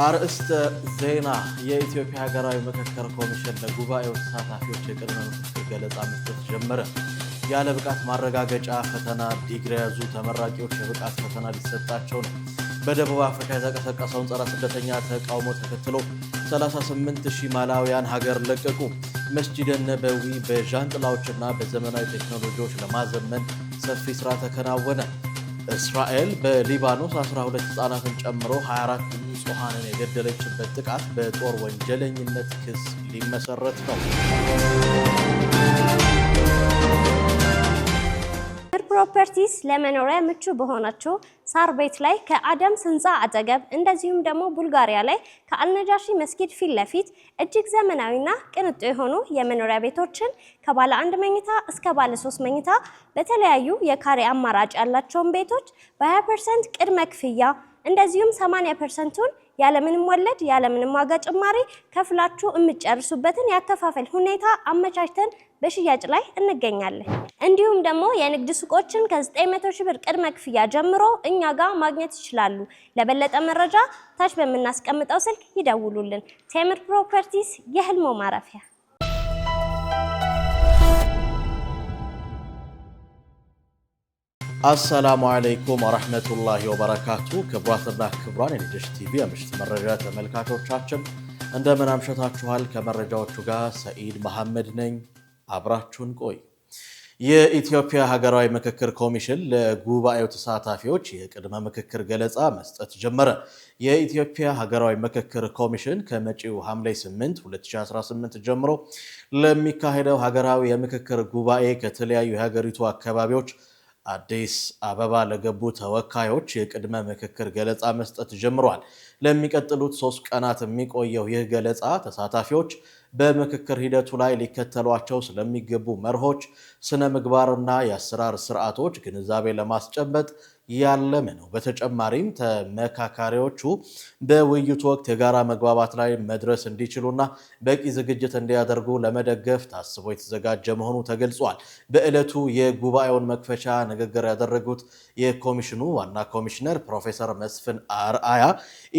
አርእስተ ዜና የኢትዮጵያ ሀገራዊ ምክክር ኮሚሽን ለጉባኤው ተሳታፊዎች የቅድመ ምክክር ገለጻ መስጠት ጀመረ። ያለ ብቃት ማረጋገጫ ፈተና ዲግሪ ያዙ ተመራቂዎች የብቃት ፈተና ሊሰጣቸው ነው። በደቡብ አፍሪካ የተቀሰቀሰውን ጸረ ስደተኛ ተቃውሞ ተከትሎ 38,000 ማላውያን ሀገር ለቀቁ። መስጂደ ነበዊ በዣንጥላዎችና በዘመናዊ ቴክኖሎጂዎች ለማዘመን ሰፊ ስራ ተከናወነ። እስራኤል በሊባኖስ 12 ህጻናትን ጨምሮ 24 ንጹሃንን የገደለችበት ጥቃት በጦር ወንጀለኝነት ክስ ሊመሰረት ነው። ፕሮፐርቲስ ለመኖሪያ ምቹ በሆነችው ሳር ቤት ላይ ከአደምስ ህንፃ አጠገብ እንደዚሁም ደግሞ ቡልጋሪያ ላይ ከአልነጃሺ መስጊድ ፊት ለፊት እጅግ ዘመናዊና ቅንጡ የሆኑ የመኖሪያ ቤቶችን ከባለ 1 መኝታ እስከ ባለ 3 መኝታ በተለያዩ የካሬ አማራጭ ያላቸውን ቤቶች በ20% ቅድመ ክፍያ እንደዚሁም 80%ቱን ያለምንም ወለድ ያለምንም ዋጋ ጭማሪ ከፍላችሁ የምትጨርሱበትን ያከፋፈል ሁኔታ አመቻችተን በሽያጭ ላይ እንገኛለን። እንዲሁም ደግሞ የንግድ ሱቆችን ከ900 ሺህ ብር ቅድመ ክፍያ ጀምሮ እኛ ጋር ማግኘት ይችላሉ። ለበለጠ መረጃ ታች በምናስቀምጠው ስልክ ይደውሉልን። ቴምር ፕሮፐርቲስ የህልሞ ማረፊያ። አሰላሙ አለይኩም ወራህመቱላሂ ወበረካቱ። ክቡራትና ክቡራን የልጅሽ ቲቪ የምሽት መረጃ ተመልካቾቻችን እንደምን አምሽታችኋል? ከመረጃዎቹ ጋር ሰኢድ መሐመድ ነኝ። አብራችሁን ቆይ። የኢትዮጵያ ሀገራዊ ምክክር ኮሚሽን ለጉባኤው ተሳታፊዎች የቅድመ ምክክር ገለጻ መስጠት ጀመረ። የኢትዮጵያ ሀገራዊ ምክክር ኮሚሽን ከመጪው ሐምሌ 8 2018 ጀምሮ ለሚካሄደው ሀገራዊ የምክክር ጉባኤ ከተለያዩ የሀገሪቱ አካባቢዎች አዲስ አበባ ለገቡ ተወካዮች የቅድመ ምክክር ገለጻ መስጠት ጀምሯል። ለሚቀጥሉት 3 ቀናት የሚቆየው ይህ ገለጻ ተሳታፊዎች በምክክር ሂደቱ ላይ ሊከተሏቸው ስለሚገቡ መርሆች፣ ስነ ምግባርና የአሰራር ስርዓቶች ግንዛቤ ለማስጨበጥ ያለመ ነው። በተጨማሪም ተመካካሪዎቹ በውይይቱ ወቅት የጋራ መግባባት ላይ መድረስ እንዲችሉና በቂ ዝግጅት እንዲያደርጉ ለመደገፍ ታስቦ የተዘጋጀ መሆኑ ተገልጿል። በዕለቱ የጉባኤውን መክፈቻ ንግግር ያደረጉት የኮሚሽኑ ዋና ኮሚሽነር ፕሮፌሰር መስፍን አርአያ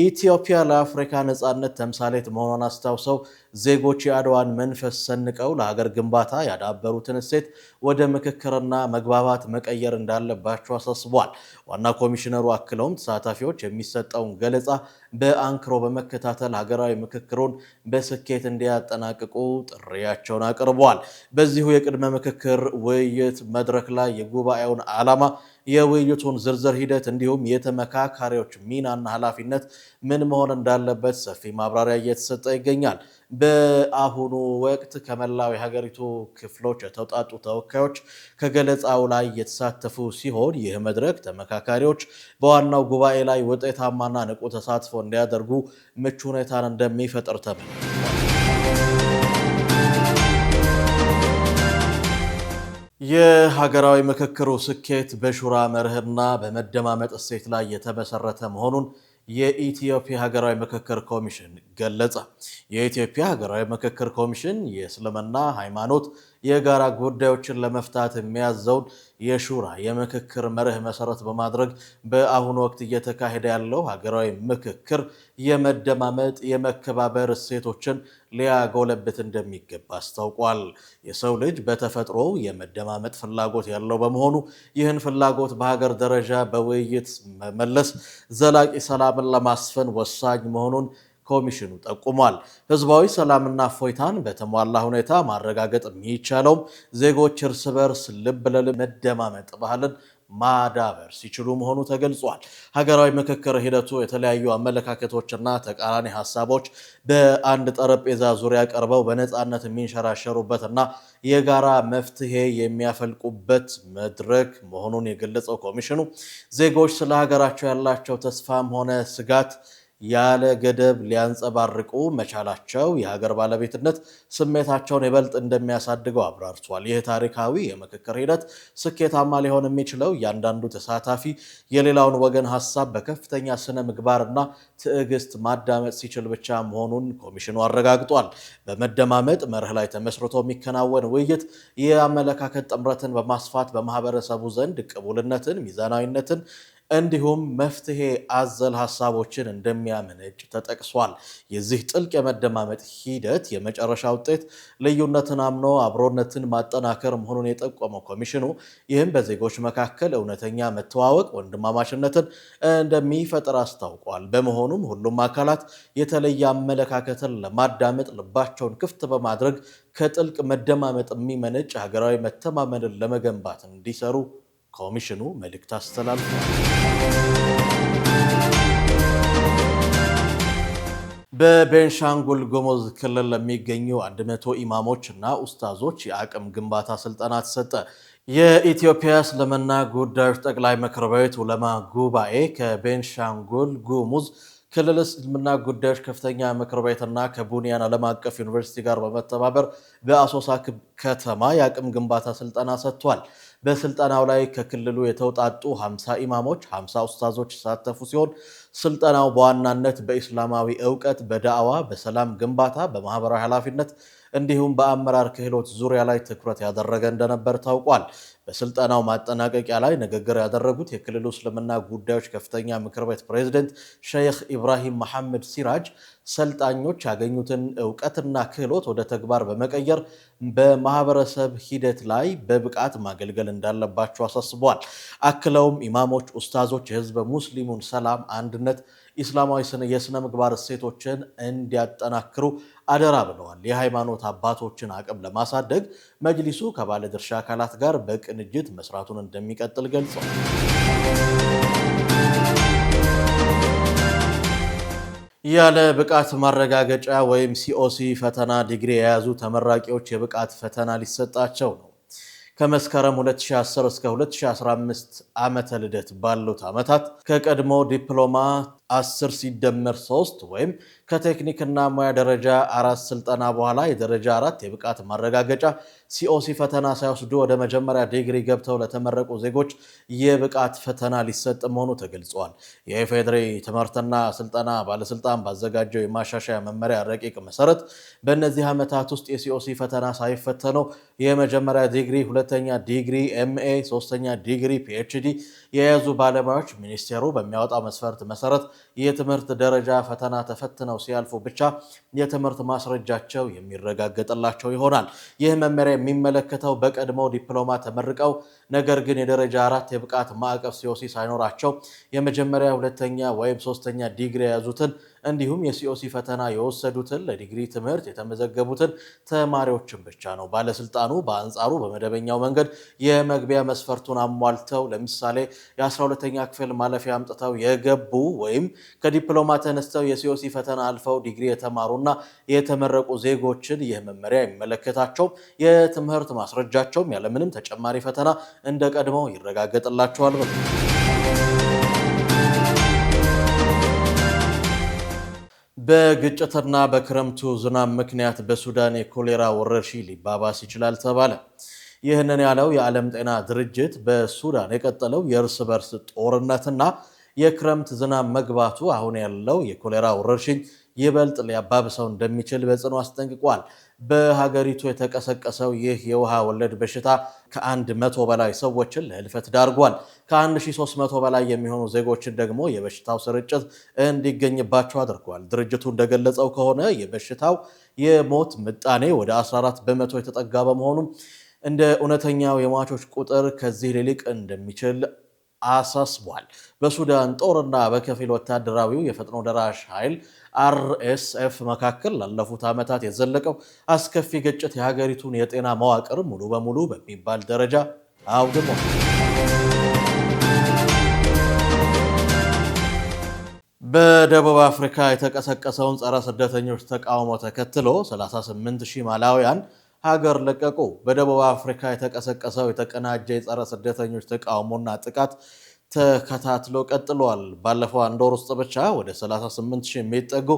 ኢትዮጵያ ለአፍሪካ ነጻነት ተምሳሌት መሆኗን አስታውሰው ዜጎች የአድዋን መንፈስ ሰንቀው ለሀገር ግንባታ ያዳበሩትን እሴት ወደ ምክክርና መግባባት መቀየር እንዳለባቸው አሳስቧል። ዋና ኮሚሽነሩ አክለውም ተሳታፊዎች የሚሰጠውን ገለጻ በአንክሮ በመከታተል ሀገራዊ ምክክሩን በስኬት እንዲያጠናቅቁ ጥሪያቸውን አቅርበዋል። በዚሁ የቅድመ ምክክር ውይይት መድረክ ላይ የጉባኤውን ዓላማ፣ የውይይቱን ዝርዝር ሂደት እንዲሁም የተመካካሪዎች ሚናና ኃላፊነት ምን መሆን እንዳለበት ሰፊ ማብራሪያ እየተሰጠ ይገኛል። በአሁኑ ወቅት ከመላው የሀገሪቱ ክፍሎች የተውጣጡ ተወካዮች ከገለጻው ላይ የተሳተፉ ሲሆን ይህ መድረክ ተመካካሪዎች በዋናው ጉባኤ ላይ ውጤታማና ንቁ ተሳትፎ እንዲያደርጉ ምቹ ሁኔታን እንደሚፈጥር ተመልክቷል። የሀገራዊ ምክክሩ ስኬት በሹራ መርህና በመደማመጥ እሴት ላይ የተመሰረተ መሆኑን የኢትዮጵያ ሀገራዊ ምክክር ኮሚሽን ገለጸ። የኢትዮጵያ ሀገራዊ ምክክር ኮሚሽን የእስልምና ሃይማኖት የጋራ ጉዳዮችን ለመፍታት የሚያዘውን የሹራ የምክክር መርህ መሰረት በማድረግ በአሁኑ ወቅት እየተካሄደ ያለው ሀገራዊ ምክክር የመደማመጥ የመከባበር እሴቶችን ሊያጎለብት እንደሚገባ አስታውቋል። የሰው ልጅ በተፈጥሮ የመደማመጥ ፍላጎት ያለው በመሆኑ ይህን ፍላጎት በሀገር ደረጃ በውይይት መመለስ ዘላቂ ሰላምን ለማስፈን ወሳኝ መሆኑን ኮሚሽኑ ጠቁሟል። ህዝባዊ ሰላምና እፎይታን በተሟላ ሁኔታ ማረጋገጥ የሚቻለውም ዜጎች እርስ በርስ ልብ ለልብ መደማመጥ ባህልን ማዳበር ሲችሉ መሆኑ ተገልጿል። ሀገራዊ ምክክር ሂደቱ የተለያዩ አመለካከቶችና ተቃራኒ ሀሳቦች በአንድ ጠረጴዛ ዙሪያ ቀርበው በነፃነት የሚንሸራሸሩበትና የጋራ መፍትሄ የሚያፈልቁበት መድረክ መሆኑን የገለጸው ኮሚሽኑ ዜጎች ስለ ሀገራቸው ያላቸው ተስፋም ሆነ ስጋት ያለ ገደብ ሊያንጸባርቁ መቻላቸው የሀገር ባለቤትነት ስሜታቸውን ይበልጥ እንደሚያሳድገው አብራርቷል። ይህ ታሪካዊ የምክክር ሂደት ስኬታማ ሊሆን የሚችለው እያንዳንዱ ተሳታፊ የሌላውን ወገን ሀሳብ በከፍተኛ ስነ ምግባርና ትዕግስት ማዳመጥ ሲችል ብቻ መሆኑን ኮሚሽኑ አረጋግጧል። በመደማመጥ መርህ ላይ ተመስርቶ የሚከናወን ውይይት የአመለካከት ጥምረትን በማስፋት በማህበረሰቡ ዘንድ ቅቡልነትን፣ ሚዛናዊነትን እንዲሁም መፍትሄ አዘል ሐሳቦችን እንደሚያመነጭ ተጠቅሷል። የዚህ ጥልቅ የመደማመጥ ሂደት የመጨረሻ ውጤት ልዩነትን አምኖ አብሮነትን ማጠናከር መሆኑን የጠቆመው ኮሚሽኑ ይህም በዜጎች መካከል እውነተኛ መተዋወቅ፣ ወንድማማችነትን እንደሚፈጥር አስታውቋል። በመሆኑም ሁሉም አካላት የተለየ አመለካከትን ለማዳመጥ ልባቸውን ክፍት በማድረግ ከጥልቅ መደማመጥ የሚመነጭ ሀገራዊ መተማመንን ለመገንባት እንዲሰሩ ኮሚሽኑ መልእክት አስተላልፏል። በቤንሻንጉል ጉሙዝ ክልል ለሚገኙ 100 ኢማሞች እና ኡስታዞች የአቅም ግንባታ ስልጠና ተሰጠ። የኢትዮጵያ እስልምና ጉዳዮች ጠቅላይ ምክር ቤት ዑለማ ጉባኤ ከቤንሻንጉል ጉሙዝ ክልል እስልምና ጉዳዮች ከፍተኛ ምክር ቤትና ከቡኒያን ዓለም አቀፍ ዩኒቨርሲቲ ጋር በመተባበር በአሶሳ ከተማ የአቅም ግንባታ ስልጠና ሰጥቷል። በስልጠናው ላይ ከክልሉ የተውጣጡ 50 ኢማሞች፣ 50 ኡስታዞች የተሳተፉ ሲሆን ስልጠናው በዋናነት በኢስላማዊ ዕውቀት፣ በዳዕዋ፣ በሰላም ግንባታ፣ በማህበራዊ ኃላፊነት እንዲሁም በአመራር ክህሎት ዙሪያ ላይ ትኩረት ያደረገ እንደነበር ታውቋል። በስልጠናው ማጠናቀቂያ ላይ ንግግር ያደረጉት የክልሉ እስልምና ጉዳዮች ከፍተኛ ምክር ቤት ፕሬዝዳንት ሼክ ኢብራሂም መሐመድ ሲራጅ ሰልጣኞች ያገኙትን ዕውቀትና ክህሎት ወደ ተግባር በመቀየር በማህበረሰብ ሂደት ላይ በብቃት ማገልገል እንዳለባቸው አሳስበዋል። አክለውም ኢማሞች፣ ኡስታዞች የህዝበ ሙስሊሙን ሰላም፣ አንድነት፣ ኢስላማዊ የስነ ምግባር እሴቶችን እንዲያጠናክሩ አደራ ብለዋል። የሃይማኖት አባቶችን አቅም ለማሳደግ መጅሊሱ ከባለድርሻ አካላት ጋር በቅንጅት መስራቱን እንደሚቀጥል ገልጸዋል። ያለ ብቃት ማረጋገጫ ወይም ሲኦሲ ፈተና ዲግሪ የያዙ ተመራቂዎች የብቃት ፈተና ሊሰጣቸው ነው። ከመስከረም 2010 እስከ 2015 ዓመተ ልደት ባሉት ዓመታት ከቀድሞ ዲፕሎማ 10 ሲደመር 3 ወይም ከቴክኒክና ሙያ ደረጃ 4 ስልጠና በኋላ የደረጃ 4 የብቃት ማረጋገጫ ሲኦሲ ፈተና ሳይወስዱ ወደ መጀመሪያ ዲግሪ ገብተው ለተመረቁ ዜጎች የብቃት ፈተና ሊሰጥ መሆኑ ተገልጿል። የኢፌዴሪ ትምህርትና ስልጠና ባለስልጣን ባዘጋጀው የማሻሻያ መመሪያ ረቂቅ መሰረት በእነዚህ ዓመታት ውስጥ የሲኦሲ ፈተና ሳይፈተኑ የመጀመሪያ ዲግሪ፣ ሁለተኛ ዲግሪ ኤምኤ፣ ሶስተኛ ዲግሪ ፒኤችዲ የያዙ ባለሙያዎች ሚኒስቴሩ በሚያወጣው መስፈርት መሰረት የትምህርት ደረጃ ፈተና ተፈትነው ሲያልፉ ብቻ የትምህርት ማስረጃቸው የሚረጋገጥላቸው ይሆናል። ይህ መመሪያ የሚመለከተው በቀድሞ ዲፕሎማ ተመርቀው ነገር ግን የደረጃ 4 የብቃት ማዕቀፍ ሲኦሲ ሳይኖራቸው የመጀመሪያ፣ ሁለተኛ ወይም ሶስተኛ ዲግሪ የያዙትን እንዲሁም የሲኦሲ ፈተና የወሰዱትን ለዲግሪ ትምህርት የተመዘገቡትን ተማሪዎችን ብቻ ነው። ባለስልጣኑ በአንጻሩ በመደበኛው መንገድ የመግቢያ መስፈርቱን አሟልተው ለምሳሌ የ12ኛ ክፍል ማለፊያ አምጥተው የገቡ ወይም ከዲፕሎማ ተነስተው የሲኦሲ ፈተና አልፈው ዲግሪ የተማሩና የተመረቁ ዜጎችን ይህ መመሪያ የሚመለከታቸው የትምህርት ማስረጃቸውም ያለምንም ተጨማሪ ፈተና እንደ ቀድሞው ይረጋገጥላቸዋል። በግጭትና በክረምቱ ዝናብ ምክንያት በሱዳን የኮሌራ ወረርሽኝ ሊባባስ ይችላል ተባለ። ይህንን ያለው የዓለም ጤና ድርጅት በሱዳን የቀጠለው የእርስ በርስ ጦርነትና የክረምት ዝናብ መግባቱ አሁን ያለው የኮሌራ ወረርሽኝ ይበልጥ ሊያባብሰው እንደሚችል በጽኑ አስጠንቅቋል። በሀገሪቱ የተቀሰቀሰው ይህ የውሃ ወለድ በሽታ ከ100 በላይ ሰዎችን ለህልፈት ዳርጓል። ከ1300 በላይ የሚሆኑ ዜጎችን ደግሞ የበሽታው ስርጭት እንዲገኝባቸው አድርጓል። ድርጅቱ እንደገለጸው ከሆነ የበሽታው የሞት ምጣኔ ወደ 14 በመቶ የተጠጋ በመሆኑም እንደ እውነተኛው የሟቾች ቁጥር ከዚህ ሊልቅ እንደሚችል አሳስቧል። በሱዳን ጦርና በከፊል ወታደራዊው የፈጥኖ ደራሽ ኃይል አርኤስኤፍ መካከል ላለፉት ዓመታት የዘለቀው አስከፊ ግጭት የሀገሪቱን የጤና መዋቅር ሙሉ በሙሉ በሚባል ደረጃ አውድሟል። በደቡብ አፍሪካ የተቀሰቀሰውን ጸረ ስደተኞች ተቃውሞ ተከትሎ 38,000 ማላውያን ሀገር ለቀቁ። በደቡብ አፍሪካ የተቀሰቀሰው የተቀናጀ የጸረ ስደተኞች ተቃውሞና ጥቃት ተከታትሎ ቀጥሏል። ባለፈው አንድ ወር ውስጥ ብቻ ወደ 38,000 የሚጠጉ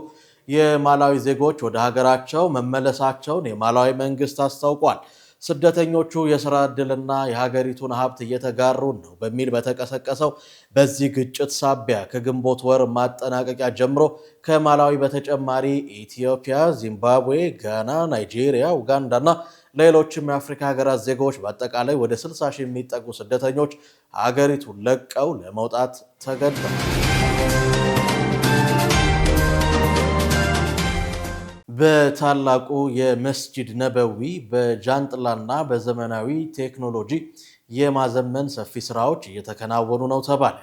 የማላዊ ዜጎች ወደ ሀገራቸው መመለሳቸውን የማላዊ መንግስት አስታውቋል። ስደተኞቹ የሥራ ዕድልና የሀገሪቱን ሀብት እየተጋሩን ነው በሚል በተቀሰቀሰው በዚህ ግጭት ሳቢያ ከግንቦት ወር ማጠናቀቂያ ጀምሮ ከማላዊ በተጨማሪ ኢትዮጵያ፣ ዚምባብዌ፣ ጋና፣ ናይጄሪያ፣ ኡጋንዳና ሌሎችም የአፍሪካ ሀገራት ዜጎች በአጠቃላይ ወደ 60 ሺህ የሚጠጉ ስደተኞች ሀገሪቱን ለቀው ለመውጣት ተገደዋል። በታላቁ የመስጂድ ነበዊ በጃንጥላና በዘመናዊ ቴክኖሎጂ የማዘመን ሰፊ ስራዎች እየተከናወኑ ነው ተባለ።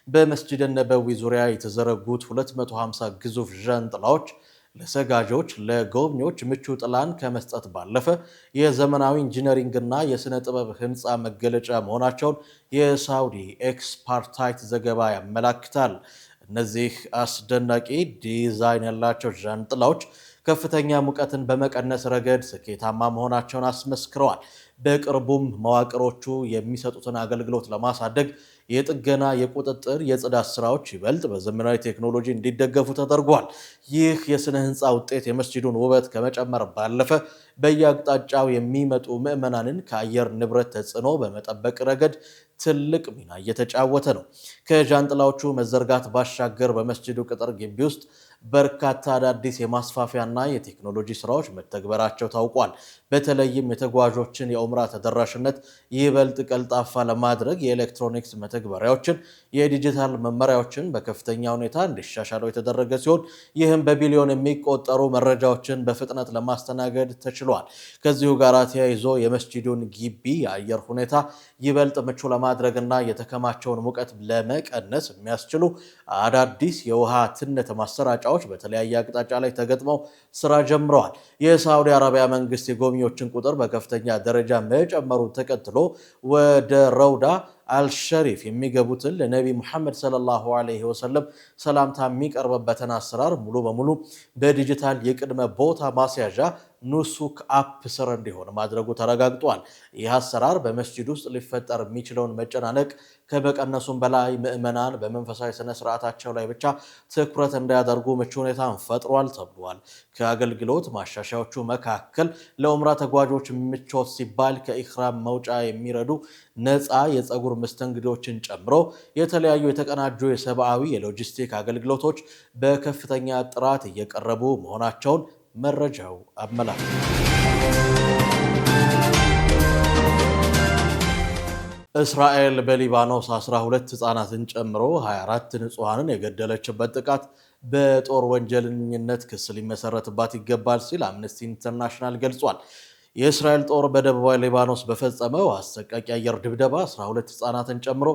በመስጂድ ነበዊ ዙሪያ የተዘረጉት 250 ግዙፍ ጃንጥላዎች ለሰጋጆች፣ ለጎብኚዎች ምቹ ጥላን ከመስጠት ባለፈ የዘመናዊ ኢንጂነሪንግና የሥነ ጥበብ ህንፃ መገለጫ መሆናቸውን የሳውዲ ኤክስፓርታይት ዘገባ ያመላክታል። እነዚህ አስደናቂ ዲዛይን ያላቸው ጃንጥላዎች ከፍተኛ ሙቀትን በመቀነስ ረገድ ስኬታማ መሆናቸውን አስመስክረዋል። በቅርቡም መዋቅሮቹ የሚሰጡትን አገልግሎት ለማሳደግ የጥገና፣ የቁጥጥር፣ የጽዳት ስራዎች ይበልጥ በዘመናዊ ቴክኖሎጂ እንዲደገፉ ተደርጓል። ይህ የስነ ህንፃ ውጤት የመስጂዱን ውበት ከመጨመር ባለፈ በየአቅጣጫው የሚመጡ ምዕመናንን ከአየር ንብረት ተጽዕኖ በመጠበቅ ረገድ ትልቅ ሚና እየተጫወተ ነው። ከጃንጥላዎቹ መዘርጋት ባሻገር በመስጂዱ ቅጥር ግቢ ውስጥ በርካታ አዳዲስ የማስፋፊያና የቴክኖሎጂ ስራዎች መተግበራቸው ታውቋል። በተለይም የተጓዦችን የኡምራ ተደራሽነት ይበልጥ ቀልጣፋ ለማድረግ የኤሌክትሮኒክስ መተግበሪያዎችን፣ የዲጂታል መመሪያዎችን በከፍተኛ ሁኔታ እንዲሻሻሉ የተደረገ ሲሆን ይህም በቢሊዮን የሚቆጠሩ መረጃዎችን በፍጥነት ለማስተናገድ ተችሏል። ከዚሁ ጋር ተያይዞ የመስጂዱን ግቢ የአየር ሁኔታ ይበልጥ ምቹ ለማድረግና የተከማቸውን ሙቀት ለመቀነስ የሚያስችሉ አዳዲስ የውሃ ትነት ማሰራጫዎች በተለያየ አቅጣጫ ላይ ተገጥመው ስራ ጀምረዋል። የሳዑዲ አረቢያ መንግስት የጎብኚዎችን ቁጥር በከፍተኛ ደረጃ መጨመሩን ተከትሎ ወደ ረውዳ አልሸሪፍ የሚገቡትን ለነቢ ሙሐመድ ሰለላሁ ዐለይሂ ወሰለም ሰላምታ የሚቀርብበትን አሰራር ሙሉ በሙሉ በዲጂታል የቅድመ ቦታ ማስያዣ ኑሱክ አፕ ስር እንዲሆን ማድረጉ ተረጋግጧል። ይህ አሰራር በመስጂድ ውስጥ ሊፈጠር የሚችለውን መጨናነቅ ከመቀነሱም በላይ ምዕመናን በመንፈሳዊ ስነ ስርዓታቸው ላይ ብቻ ትኩረት እንዲያደርጉ ምቹ ሁኔታን ፈጥሯል ተብሏል። ከአገልግሎት ማሻሻያዎቹ መካከል ለኡምራ ተጓዦች ምቾት ሲባል ከኢህራም መውጫ የሚረዱ ነፃ የፀጉር መስተንግዶችን ጨምሮ የተለያዩ የተቀናጁ የሰብአዊ የሎጂስቲክ አገልግሎቶች በከፍተኛ ጥራት እየቀረቡ መሆናቸውን መረጃው አመላክቷል። እስራኤል በሊባኖስ 12 ህፃናትን ጨምሮ 24 ንጹሐንን የገደለችበት ጥቃት በጦር ወንጀለኝነት ክስ ሊመሰረትባት ይገባል ሲል አምነስቲ ኢንተርናሽናል ገልጿል። የእስራኤል ጦር በደቡባዊ ሊባኖስ በፈጸመው አሰቃቂ አየር ድብደባ 12 ህፃናትን ጨምሮ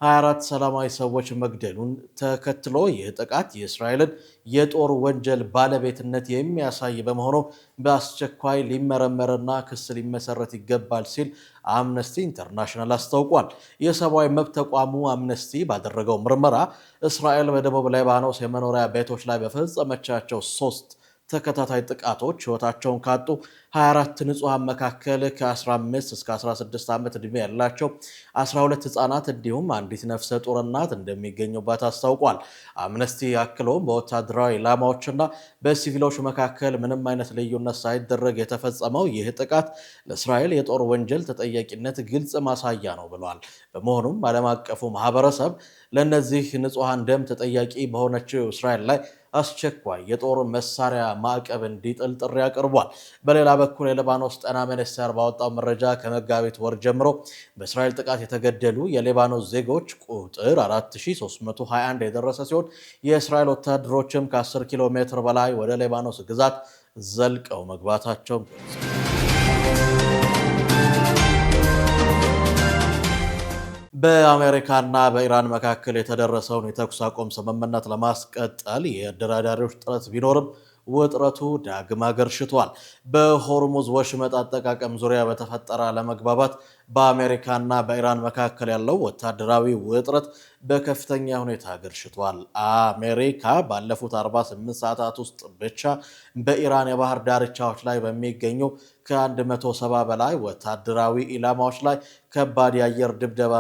24 ሰላማዊ ሰዎች መግደሉን ተከትሎ ይህ ጥቃት የእስራኤልን የጦር ወንጀል ባለቤትነት የሚያሳይ በመሆኑ በአስቸኳይ ሊመረመርና ክስ ሊመሰረት ይገባል ሲል አምነስቲ ኢንተርናሽናል አስታውቋል። የሰብአዊ መብት ተቋሙ አምነስቲ ባደረገው ምርመራ እስራኤል በደቡብ ሊባኖስ የመኖሪያ ቤቶች ላይ በፈጸመቻቸው 3 ተከታታይ ጥቃቶች ህይወታቸውን ካጡ 24 ንጹሃን መካከል ከ15 እስከ 16 ዓመት ዕድሜ ያላቸው 12 ህፃናት እንዲሁም አንዲት ነፍሰ ጡር እናት እንደሚገኙባት አስታውቋል። አምነስቲ አክሎም በወታደራዊ ኢላማዎችና በሲቪሎች መካከል ምንም አይነት ልዩነት ሳይደረግ የተፈጸመው ይህ ጥቃት ለእስራኤል የጦር ወንጀል ተጠያቂነት ግልጽ ማሳያ ነው ብሏል። በመሆኑም ዓለም አቀፉ ማህበረሰብ ለእነዚህ ንጹሃን ደም ተጠያቂ በሆነችው እስራኤል ላይ አስቸኳይ የጦር መሳሪያ ማዕቀብ እንዲጥል ጥሪ አቅርቧል። በሌላ በኩል የሊባኖስ ጤና ሚኒስቴር ባወጣው መረጃ ከመጋቢት ወር ጀምሮ በእስራኤል ጥቃት የተገደሉ የሊባኖስ ዜጎች ቁጥር 4321 የደረሰ ሲሆን የእስራኤል ወታደሮችም ከ10 ኪሎ ሜትር በላይ ወደ ሊባኖስ ግዛት ዘልቀው መግባታቸውን ገልጸዋል። በአሜሪካና በኢራን መካከል የተደረሰውን የተኩስ አቁም ስምምነት ለማስቀጠል የአደራዳሪዎች ጥረት ቢኖርም ውጥረቱ ዳግም አገርሽቷል። በሆርሙዝ ወሽመጥ አጠቃቀም ዙሪያ በተፈጠረ አለመግባባት በአሜሪካና በኢራን መካከል ያለው ወታደራዊ ውጥረት በከፍተኛ ሁኔታ አገርሽቷል። አሜሪካ ባለፉት 48 ሰዓታት ውስጥ ብቻ በኢራን የባህር ዳርቻዎች ላይ በሚገኙ ከ170 በላይ ወታደራዊ ኢላማዎች ላይ ከባድ የአየር ድብደባ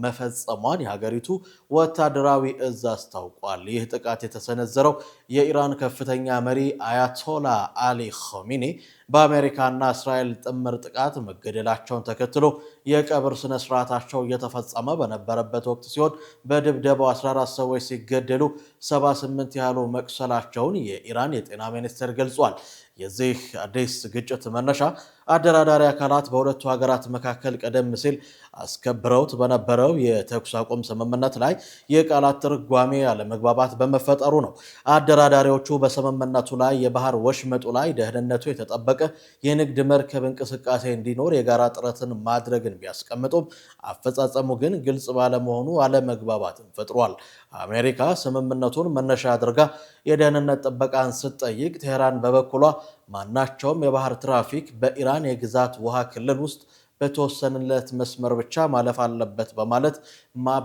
መፈጸሟን የሀገሪቱ ወታደራዊ እዝ አስታውቋል። ይህ ጥቃት የተሰነዘረው የኢራን ከፍተኛ መሪ አያቶላ አሊ ኻሜኒ በአሜሪካና እስራኤል ጥምር ጥቃት መገደላቸውን ተከትሎ የቀብር ስነ ስርዓታቸው እየተፈጸመ በነበረበት ወቅት ሲሆን በድብደባው 14 ሰዎች ሲገደሉ 78 ያህሉ መቁሰላቸውን የኢራን የጤና ሚኒስቴር ገልጿል። የዚህ አዲስ ግጭት መነሻ አደራዳሪ አካላት በሁለቱ ሀገራት መካከል ቀደም ሲል አስከብረውት በነበረው የተኩስ አቁም ስምምነት ላይ የቃላት ትርጓሜ አለመግባባት በመፈጠሩ ነው። አደራዳሪዎቹ በስምምነቱ ላይ የባህር ወሽመጡ ላይ ደህንነቱ የተጠበቀ የንግድ መርከብ እንቅስቃሴ እንዲኖር የጋራ ጥረትን ማድረግን ቢያስቀምጡም አፈጻጸሙ ግን ግልጽ ባለመሆኑ አለመግባባትን ፈጥሯል። አሜሪካ ስምምነቱን መነሻ አድርጋ የደህንነት ጥበቃን ስትጠይቅ፣ ቴህራን በበኩሏ ማናቸውም የባህር ትራፊክ በኢራን የግዛት ውሃ ክልል ውስጥ በተወሰነለት መስመር ብቻ ማለፍ አለበት በማለት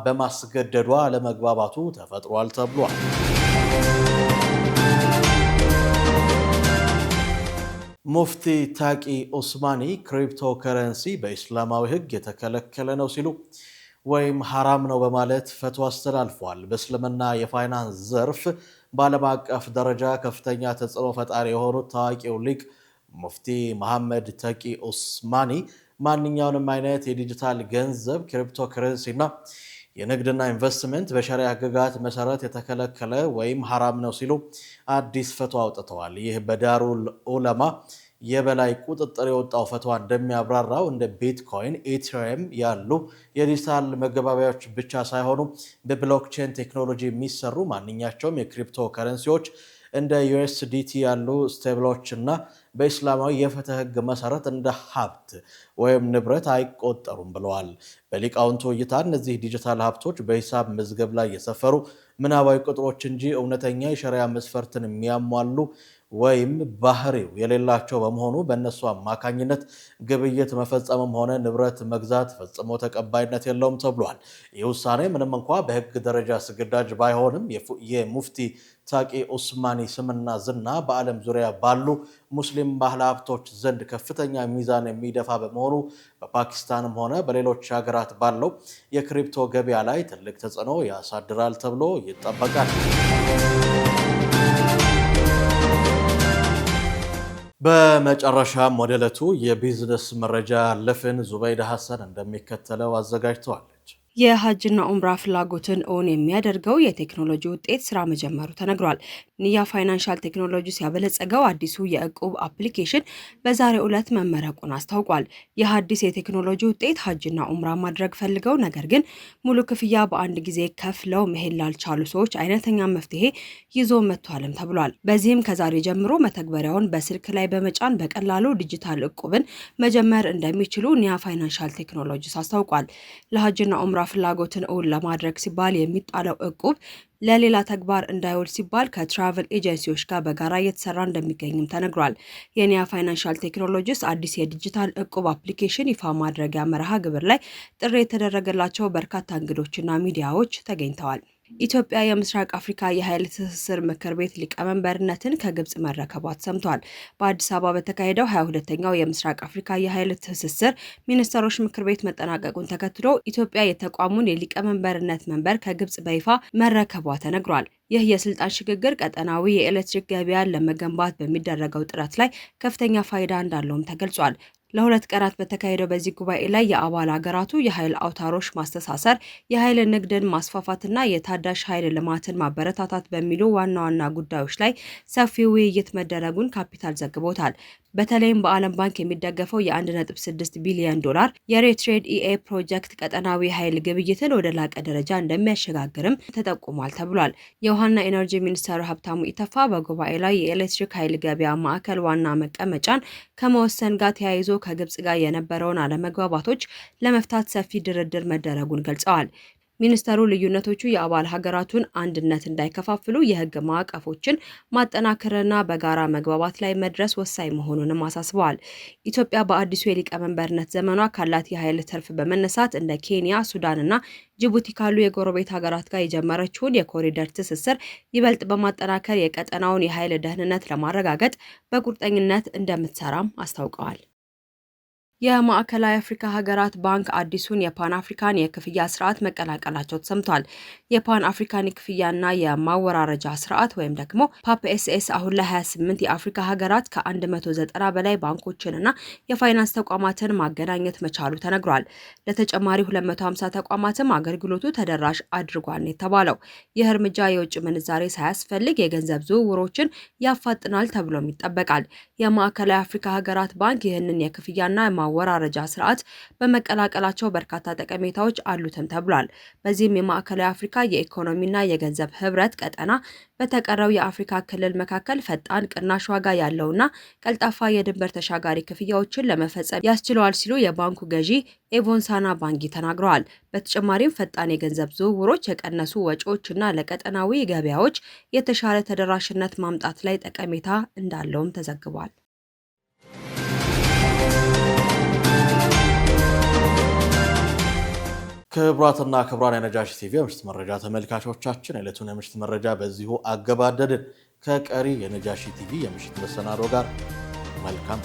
በማስገደዷ አለመግባባቱ ተፈጥሯል ተብሏል። ሙፍቲ ታቂ ኡስማኒ ክሪፕቶ ከረንሲ በኢስላማዊ ሕግ የተከለከለ ነው ሲሉ ወይም ሐራም ነው በማለት ፈትዋ አስተላልፈዋል። በእስልምና የፋይናንስ ዘርፍ በዓለም አቀፍ ደረጃ ከፍተኛ ተጽዕኖ ፈጣሪ የሆኑት ታዋቂው ሊቅ ሙፍቲ መሐመድ ተቂ ኡስማኒ ማንኛውንም አይነት የዲጂታል ገንዘብ ክሪፕቶ ከረንሲ እና የንግድና ኢንቨስትመንት በሸሪዓ ሕግጋት መሰረት የተከለከለ ወይም ሐራም ነው ሲሉ አዲስ ፈትዋ አውጥተዋል። ይህ በዳሩል ዑለማ የበላይ ቁጥጥር የወጣው ፈትዋ እንደሚያብራራው እንደ ቢትኮይን፣ ኢትሪየም ያሉ የዲጂታል መገበያያዎች ብቻ ሳይሆኑ በብሎክቼን ቴክኖሎጂ የሚሰሩ ማንኛቸውም የክሪፕቶ ከረንሲዎች እንደ ዩኤስዲቲ ያሉ ስቴብሎች እና በእስላማዊ የፍትህ ሕግ መሰረት እንደ ሀብት ወይም ንብረት አይቆጠሩም ብለዋል። በሊቃውንቱ እይታ እነዚህ ዲጂታል ሀብቶች በሂሳብ መዝገብ ላይ የሰፈሩ ምናባዊ ቁጥሮች እንጂ እውነተኛ የሸሪዓ መስፈርትን የሚያሟሉ ወይም ባህሪው የሌላቸው በመሆኑ በእነሱ አማካኝነት ግብይት መፈጸምም ሆነ ንብረት መግዛት ፈጽሞ ተቀባይነት የለውም ተብሏል። ይህ ውሳኔ ምንም እንኳ በሕግ ደረጃ አስገዳጅ ባይሆንም የሙፍቲ ታቂ ኡስማኒ ስምና ዝና በዓለም ዙሪያ ባሉ ሙስሊም ባለ ሀብቶች ዘንድ ከፍተኛ ሚዛን የሚደፋ በመሆኑ በፓኪስታንም ሆነ በሌሎች ሀገራት ባለው የክሪፕቶ ገበያ ላይ ትልቅ ተጽዕኖ ያሳድራል ተብሎ ይጠበቃል። በመጨረሻም ወደ ዕለቱ የቢዝነስ መረጃ አለፍን። ዙበይዳ ሐሰን እንደሚከተለው አዘጋጅተዋለች። የሀጅና ኡምራ ፍላጎትን እውን የሚያደርገው የቴክኖሎጂ ውጤት ስራ መጀመሩ ተነግሯል። ንያ ፋይናንሻል ቴክኖሎጂስ ያበለጸገው አዲሱ የእቁብ አፕሊኬሽን በዛሬው ዕለት መመረቁን አስታውቋል። ይህ አዲስ የቴክኖሎጂ ውጤት ሀጅና ኡምራ ማድረግ ፈልገው ነገር ግን ሙሉ ክፍያ በአንድ ጊዜ ከፍለው መሄድ ላልቻሉ ሰዎች አይነተኛ መፍትሄ ይዞ መጥቷልም ተብሏል። በዚህም ከዛሬ ጀምሮ መተግበሪያውን በስልክ ላይ በመጫን በቀላሉ ዲጂታል እቁብን መጀመር እንደሚችሉ ንያ ፋይናንሻል ቴክኖሎጂስ አስታውቋል። ለሀጅና ኡምራ ፍላጎትን እውን ለማድረግ ሲባል የሚጣለው እቁብ ለሌላ ተግባር እንዳይውል ሲባል ከትራቨል ኤጀንሲዎች ጋር በጋራ እየተሰራ እንደሚገኝም ተነግሯል። የኒያ ፋይናንሻል ቴክኖሎጂስ አዲስ የዲጂታል እቁብ አፕሊኬሽን ይፋ ማድረጊያ መርሃ ግብር ላይ ጥሪ የተደረገላቸው በርካታ እንግዶችና ሚዲያዎች ተገኝተዋል። ኢትዮጵያ የምስራቅ አፍሪካ የኃይል ትስስር ምክር ቤት ሊቀመንበርነትን ከግብጽ መረከቧ ተሰምቷል። በአዲስ አበባ በተካሄደው 22ኛው የምስራቅ አፍሪካ የኃይል ትስስር ሚኒስትሮች ምክር ቤት መጠናቀቁን ተከትሎ ኢትዮጵያ የተቋሙን የሊቀመንበርነት መንበር ከግብጽ በይፋ መረከቧ ተነግሯል። ይህ የስልጣን ሽግግር ቀጠናዊ የኤሌክትሪክ ገበያን ለመገንባት በሚደረገው ጥረት ላይ ከፍተኛ ፋይዳ እንዳለውም ተገልጿል። ለሁለት ቀናት በተካሄደው በዚህ ጉባኤ ላይ የአባል ሀገራቱ የኃይል አውታሮች ማስተሳሰር፣ የኃይል ንግድን ማስፋፋትና የታዳሽ ኃይል ልማትን ማበረታታት በሚሉ ዋና ዋና ጉዳዮች ላይ ሰፊ ውይይት መደረጉን ካፒታል ዘግቦታል። በተለይም በዓለም ባንክ የሚደገፈው የ1.6 ቢሊዮን ዶላር የሬትሬድ ኢኤ ፕሮጀክት ቀጠናዊ ኃይል ግብይትን ወደ ላቀ ደረጃ እንደሚያሸጋግርም ተጠቁሟል ተብሏል። የውሃና ኢነርጂ ሚኒስትሩ ሀብታሙ ኢተፋ በጉባኤ ላይ የኤሌክትሪክ ኃይል ገበያ ማዕከል ዋና መቀመጫን ከመወሰን ጋር ተያይዞ ከግብጽ ጋር የነበረውን አለመግባባቶች ለመፍታት ሰፊ ድርድር መደረጉን ገልጸዋል። ሚኒስተሩ ልዩነቶቹ የአባል ሀገራቱን አንድነት እንዳይከፋፍሉ የሕግ ማዕቀፎችን ማጠናከርና በጋራ መግባባት ላይ መድረስ ወሳኝ መሆኑንም አሳስበዋል። ኢትዮጵያ በአዲሱ የሊቀመንበርነት ዘመኗ ካላት የኃይል ትርፍ በመነሳት እንደ ኬንያ፣ ሱዳንና ጅቡቲ ካሉ የጎረቤት ሀገራት ጋር የጀመረችውን የኮሪደር ትስስር ይበልጥ በማጠናከር የቀጠናውን የኃይል ደህንነት ለማረጋገጥ በቁርጠኝነት እንደምትሰራም አስታውቀዋል። የማዕከላዊ አፍሪካ ሀገራት ባንክ አዲሱን የፓን አፍሪካን የክፍያ ስርዓት መቀላቀላቸው ተሰምቷል። የፓን አፍሪካን የክፍያና የማወራረጃ ስርዓት ወይም ደግሞ ፓፕኤስኤስ አሁን ላይ 28 የአፍሪካ ሀገራት ከ190 በላይ ባንኮችንና የፋይናንስ ተቋማትን ማገናኘት መቻሉ ተነግሯል። ለተጨማሪ 250 ተቋማትም አገልግሎቱ ተደራሽ አድርጓል የተባለው ይህ እርምጃ የውጭ ምንዛሬ ሳያስፈልግ የገንዘብ ዝውውሮችን ያፋጥናል ተብሎም ይጠበቃል። የማዕከላዊ አፍሪካ ሀገራት ባንክ ይህንን የክፍያና ማወራረጃ ስርዓት በመቀላቀላቸው በርካታ ጠቀሜታዎች አሉትም ተብሏል። በዚህም የማዕከላዊ አፍሪካ የኢኮኖሚና የገንዘብ ህብረት ቀጠና በተቀረው የአፍሪካ ክልል መካከል ፈጣን ቅናሽ ዋጋ ያለውና ቀልጣፋ የድንበር ተሻጋሪ ክፍያዎችን ለመፈጸም ያስችለዋል ሲሉ የባንኩ ገዢ ኤቮንሳና ባንጊ ተናግረዋል። በተጨማሪም ፈጣን የገንዘብ ዝውውሮች የቀነሱ ወጪዎችና ለቀጠናዊ ገበያዎች የተሻለ ተደራሽነት ማምጣት ላይ ጠቀሜታ እንዳለውም ተዘግቧል። ክቡራትና ክቡራን የነጃሺ ቲቪ የምሽት መረጃ ተመልካቾቻችን የዕለቱን የምሽት መረጃ በዚሁ አገባደድን። ከቀሪ የነጃሺ ቲቪ የምሽት መሰናዶ ጋር መልካም